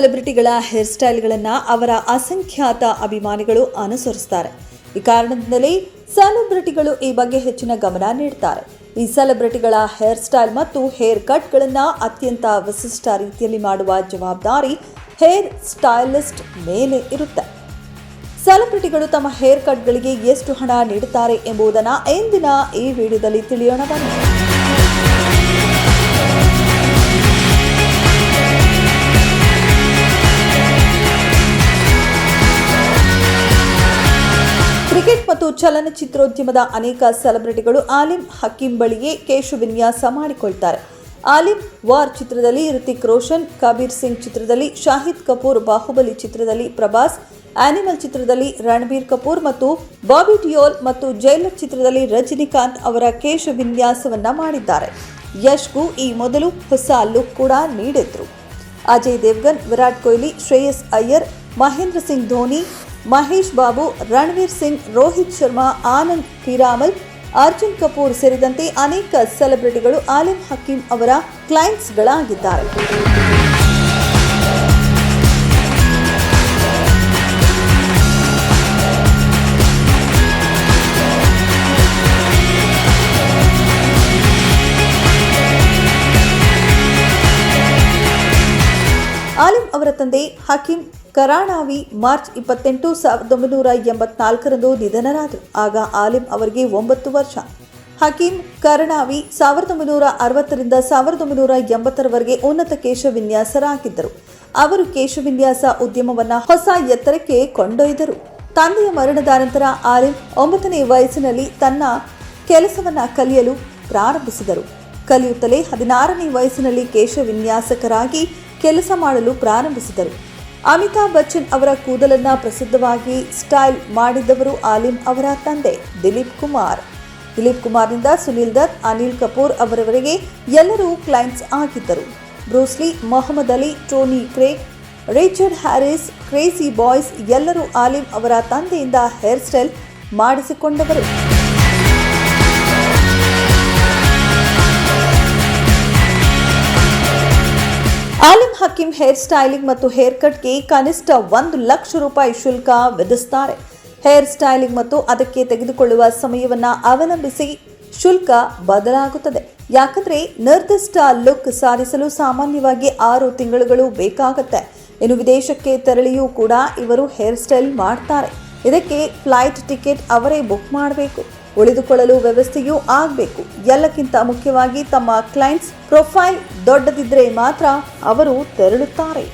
ಸೆಲೆಬ್ರಿಟಿಗಳ hair ಸ್ಟೈಲ್ಗಳನ್ನು ಅವರ ಅಸಂಖ್ಯಾತ ಅಭಿಮಾನಿಗಳು ಅನುಸರಿಸುತ್ತಾರೆ. ಈ ಕಾರಣದಿಂದಲೇ ಸೆಲೆಬ್ರಿಟಿಗಳು ಈ ಬಗ್ಗೆ ಹೆಚ್ಚಿನ ಗಮನ ನೀಡುತ್ತಾರೆ. ಈ ಸೆಲೆಬ್ರಿಟಿಗಳ ಹೇರ್ ಸ್ಟೈಲ್ ಮತ್ತು ಹೇರ್ ಕಟ್ಗಳನ್ನು ಅತ್ಯಂತ ವಿಶಿಷ್ಟ ರೀತಿಯಲ್ಲಿ ಮಾಡುವ ಜವಾಬ್ದಾರಿ ಹೇರ್ ಸ್ಟೈಲಿಸ್ಟ್ ಮೇಲೆ ಇರುತ್ತೆ. ಸೆಲೆಬ್ರಿಟಿಗಳು ತಮ್ಮ ಹೇರ್ ಕಟ್ಗಳಿಗೆ ಎಷ್ಟು ಹಣ ನೀಡುತ್ತಾರೆ ಎಂಬುದನ್ನು ಇಂದಿನ ಈ ವಿಡಿಯೋದಲ್ಲಿ ತಿಳಿಯೋಣ ಬನ್ನಿ. ಕ್ರಿಕೆಟ್ ಮತ್ತು ಚಲನಚಿತ್ರೋದ್ಯಮದ ಅನೇಕ ಸೆಲೆಬ್ರಿಟಿಗಳು ಆಲಿಮ್ ಹಕೀಂ ಬಳಿಯೇ ಕೇಶ ವಿನ್ಯಾಸ ಮಾಡಿಕೊಳ್ತಾರೆ. ಆಲಿಮ್ ವಾರ್ ಚಿತ್ರದಲ್ಲಿ ರಿತಿಕ್ ರೋಷನ್, ಕಬೀರ್ ಸಿಂಗ್ ಚಿತ್ರದಲ್ಲಿ ಶಾಹಿದ್ ಕಪೂರ್, ಬಾಹುಬಲಿ ಚಿತ್ರದಲ್ಲಿ ಪ್ರಭಾಸ್, ಆನಿಮಲ್ ಚಿತ್ರದಲ್ಲಿ ರಣಬೀರ್ ಕಪೂರ್ ಮತ್ತು ಬಾಬಿ ಡಿಯೋಲ್ ಮತ್ತು ಜೈಲರ್ ಚಿತ್ರದಲ್ಲಿ ರಜನಿಕಾಂತ್ ಅವರ ಕೇಶ ವಿನ್ಯಾಸವನ್ನ ಮಾಡಿದ್ದಾರೆ. ಯಶ್ಗೂ ಈ ಮೊದಲು ಹೊಸ ಲುಕ್ ಕೂಡ ನೀಡಿದ್ರು. ಅಜಯ್ ದೇವ್ಗನ್, ವಿರಾಟ್ ಕೊಹ್ಲಿ, ಶ್ರೇಯಸ್ ಅಯ್ಯರ್, ಮಹೇಂದ್ರ ಸಿಂಗ್ ಧೋನಿ, ಮಹೇಶ್ ಬಾಬು, ರಣವೀರ್ ಸಿಂಗ್, ರೋಹಿತ್ ಶರ್ಮಾ, ಆನಂದ್ ಪೀರಾಮಲ್, ಅರ್ಜುನ್ ಕಪೂರ್ ಸೇರಿದಂತೆ ಅನೇಕ ಸೆಲೆಬ್ರಿಟಿಗಳು ಆಲಿಮ್ ಹಕೀಂ ಅವರ ಕ್ಲೈಂಟ್ಸ್ಗಳಾಗಿದ್ದಾರೆ. ಆಲಿಮ್ ಅವರ ತಂದೆ ಹಕೀಂ ಕರಾಣಾವಿ ಮಾರ್ಚ್ 28, 1984ರಂದು ನಿಧನರಾದರು. ಆಗ ಆಲಿಮ್ ಅವರಿಗೆ 9 ವರ್ಷ. ಹಕೀಂ ಕರಾಣಾವಿ 1960ರಿಂದ 1980ರವರೆಗೆ ಉನ್ನತ ಕೇಶ ವಿನ್ಯಾಸರಾಗಿದ್ದರು. ಅವರು ಕೇಶ ವಿನ್ಯಾಸ ಉದ್ಯಮವನ್ನು ಹೊಸ ಎತ್ತರಕ್ಕೆ ಕೊಂಡೊಯ್ದರು. ತಂದೆಯ ಮರಣದ ನಂತರ ಆಲಿಮ್ 9ನೇ ವಯಸ್ಸಿನಲ್ಲಿ ತನ್ನ ಕೆಲಸವನ್ನು ಕಲಿಯಲು ಪ್ರಾರಂಭಿಸಿದರು. ಕಲಿಯುತ್ತಲೇ 16ನೇ ವಯಸ್ಸಿನಲ್ಲಿ ಕೇಶ ವಿನ್ಯಾಸಕರಾಗಿ ಕೆಲಸ ಮಾಡಲು ಪ್ರಾರಂಭಿಸಿದರು. ಅಮಿತಾಬ್ ಬಚ್ಚನ್ ಅವರ ಕೂದಲನ್ನು ಪ್ರಸಿದ್ಧವಾಗಿ ಸ್ಟೈಲ್ ಮಾಡಿದವರು ಆಲಿಮ್ ಅವರ ತಂದೆ ದಿಲೀಪ್ ಕುಮಾರ್. ದಿಲೀಪ್ ಕುಮಾರ್ನಿಂದ ಸುನಿಲ್ ದತ್, ಅನಿಲ್ ಕಪೂರ್ ಅವರವರೆಗೆ ಎಲ್ಲರೂ ಕ್ಲೈಂಟ್ಸ್ ಆಗಿದ್ದರು. Bruce Lee, Muhammad Ali, Tony Greig, Richard Harris, crazy boys ಎಲ್ಲರೂ ಆಲಿಮ್ ಅವರ ತಂದೆಯಿಂದ ಹೇರ್ ಸ್ಟೈಲ್ ಮಾಡಿಸಿಕೊಂಡವರು. ಆಲಿಮ್ ಹಕೀಂ ಹೇರ್ ಸ್ಟೈಲಿಂಗ್ ಮತ್ತು ಹೇರ್ ಕಟ್ಗೆ ಕನಿಷ್ಠ ₹1,00,000 ಶುಲ್ಕ ವಿಧಿಸುತ್ತಾರೆ. ಹೇರ್ ಸ್ಟೈಲಿಂಗ್ ಮತ್ತು ಅದಕ್ಕೆ ತೆಗೆದುಕೊಳ್ಳುವ ಸಮಯವನ್ನು ಅವಲಂಬಿಸಿ ಶುಲ್ಕ ಬದಲಾಗುತ್ತದೆ. ಯಾಕಂದ್ರೆ ನಿರ್ದಿಷ್ಟ ಲುಕ್ ಸಾಧಿಸಲು ಸಾಮಾನ್ಯವಾಗಿ 6 ತಿಂಗಳುಗಳು ಬೇಕಾಗುತ್ತೆ. ಇನ್ನು ವಿದೇಶಕ್ಕೆ ತೆರಳಿಯೂ ಕೂಡ ಇವರು ಹೇರ್ ಸ್ಟೈಲ್ ಮಾಡ್ತಾರೆ. ಇದಕ್ಕೆ ಫ್ಲೈಟ್ ಟಿಕೆಟ್ ಅವರೇ ಬುಕ್ ಮಾಡಬೇಕು. ಉಳಿದುಕೊಳ್ಳಲು ವ್ಯವಸ್ಥೆಯೂ ಆಗಬೇಕು. ಎಲ್ಲಕ್ಕಿಂತ ಮುಖ್ಯವಾಗಿ ತಮ್ಮ ಕ್ಲೈಂಟ್ಸ್ ಪ್ರೊಫೈಲ್ ದೊಡ್ಡದಿದ್ರೆ ಮಾತ್ರ ಅವರು ತೆರಳುತ್ತಾರೆ.